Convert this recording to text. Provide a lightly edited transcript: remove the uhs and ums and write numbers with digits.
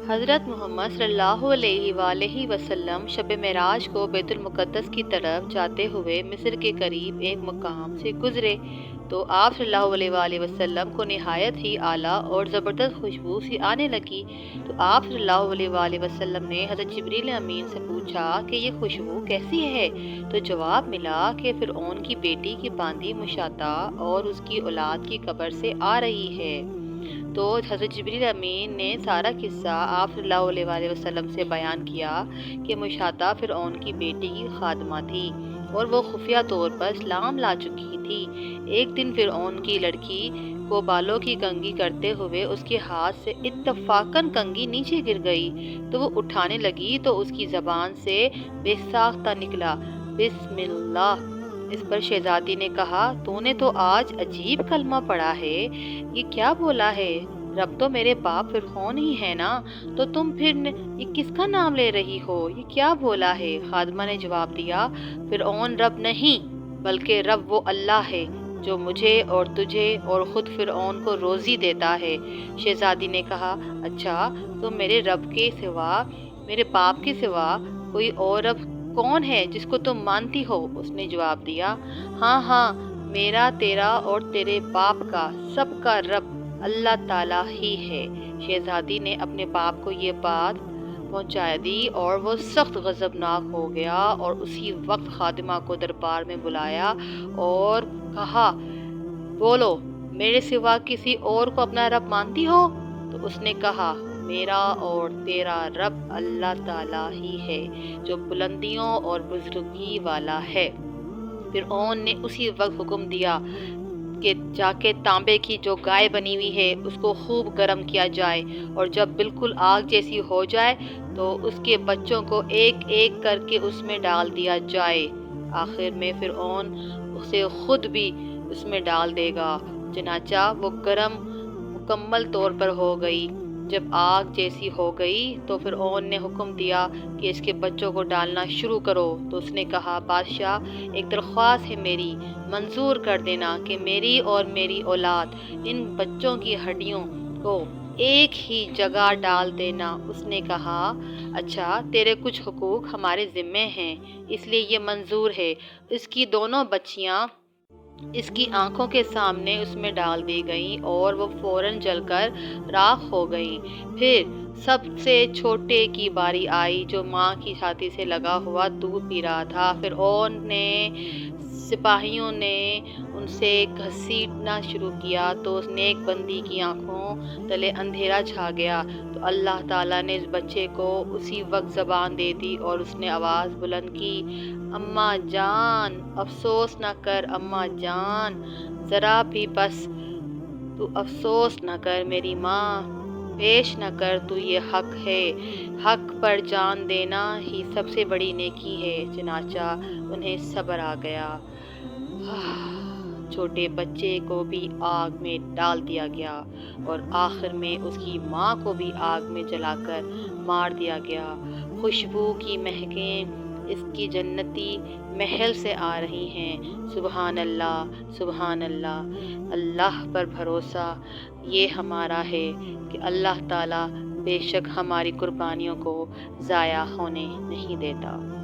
حضرت محمد صلی اللہ علیہ وآلہ وسلم شب معراج کو بیت المقدس کی طرف جاتے ہوئے مصر کے قریب ایک مقام سے گزرے تو آپ صلی اللہ علیہ وآلہ وسلم کو نہایت ہی اعلیٰ اور زبردست خوشبو سی آنے لگی۔ تو آپ صلی اللہ علیہ وآلہ وسلم نے حضرت جبریل امین سے پوچھا کہ یہ خوشبو کیسی ہے؟ تو جواب ملا کہ فرعون کی بیٹی کی باندھی مشاطہ اور اس کی اولاد کی قبر سے آ رہی ہے۔ تو حضرت جبریل امین نے سارا قصہ آپ صلی اللہ علیہ وآلہ وسلم سے بیان کیا کہ مشاطہ فرعون کی بیٹی کی خادمہ تھی اور وہ خفیہ طور پر اسلام لا چکی تھی۔ ایک دن فرعون کی لڑکی کو بالوں کی کنگھی کرتے ہوئے اس کے ہاتھ سے اتفاقاً کنگھی نیچے گر گئی تو وہ اٹھانے لگی تو اس کی زبان سے بے ساختہ نکلا بسم اللہ۔ اس پر شہزادی نے کہا تو نے تو آج عجیب کلمہ پڑھا ہے، یہ کیا بولا ہے؟ رب تو میرے باپ فرعون ہی ہے نا، تو تم پھر یہ کس کا نام لے رہی ہو؟ یہ کیا بولا ہے؟ خادمہ نے جواب دیا فرعون رب نہیں بلکہ رب وہ اللہ ہے جو مجھے اور تجھے اور خود فرعون کو روزی دیتا ہے۔ شہزادی نے کہا اچھا تو میرے رب کے سوا، میرے باپ کے سوا کوئی اور رب کون ہے جس کو تم مانتی ہو؟ اس نے جواب دیا ہاں ہاں، میرا، تیرا اور تیرے باپ کا، سب کا رب اللہ تعالیٰ ہی ہے۔ شہزادی نے اپنے باپ کو یہ بات پہنچا دی اور وہ سخت غضبناک ہو گیا اور اسی وقت خادمہ کو دربار میں بلایا اور کہا بولو، میرے سوا کسی اور کو اپنا رب مانتی ہو؟ تو اس نے کہا میرا اور تیرا رب اللہ تعالیٰ ہی ہے جو بلندیوں اور بزرگی والا ہے۔ فرعون نے اسی وقت حکم دیا کہ جا کے تانبے کی جو گائے بنی ہوئی ہے اس کو خوب گرم کیا جائے اور جب بالکل آگ جیسی ہو جائے تو اس کے بچوں کو ایک ایک کر کے اس میں ڈال دیا جائے۔ آخر میں فرعون اسے خود بھی اس میں ڈال دے گا۔ چنانچہ وہ گرم مکمل طور پر ہو گئی۔ جب آگ جیسی ہو گئی تو فرعون نے حکم دیا کہ اس کے بچوں کو ڈالنا شروع کرو۔ تو اس نے کہا بادشاہ، ایک درخواست ہے میری، منظور کر دینا کہ میری اور میری اولاد ان بچوں کی ہڈیوں کو ایک ہی جگہ ڈال دینا۔ اس نے کہا اچھا، تیرے کچھ حقوق ہمارے ذمے ہیں اس لیے یہ منظور ہے۔ اس کی دونوں بچیاں اس کی آنکھوں کے سامنے اس میں ڈال دی گئیں اور وہ فوراً جل کر راکھ ہو گئیں۔ پھر سب سے چھوٹے کی باری آئی جو ماں کی چھاتی سے لگا ہوا دودھ پی رہا تھا۔ فرعون نے سپاہیوں نے ان سے گھسیٹنا شروع کیا تو اس نیک بندی کی آنکھوں تلے اندھیرا چھا گیا۔ تو اللہ تعالیٰ نے اس بچے کو اسی وقت زبان دے دی اور اس نے آواز بلند کی اماں جان، افسوس نہ کر اماں جان، ذرا بھی بس تو افسوس نہ کر میری ماں، پیش نہ کر تو یہ حق ہے، حق پر جان دینا ہی سب سے بڑی نیکی ہے۔ چنانچہ انہیں صبر آ گیا۔ چھوٹے بچے کو بھی آگ میں ڈال دیا گیا اور آخر میں اس کی ماں کو بھی آگ میں جلا کر مار دیا گیا۔ خوشبو کی مہکیں اس کی جنتی محل سے آ رہی ہیں۔ سبحان اللہ، سبحان اللہ، اللہ پر بھروسہ یہ ہمارا ہے کہ اللہ تعالیٰ بے شک ہماری قربانیوں کو ضائع ہونے نہیں دیتا۔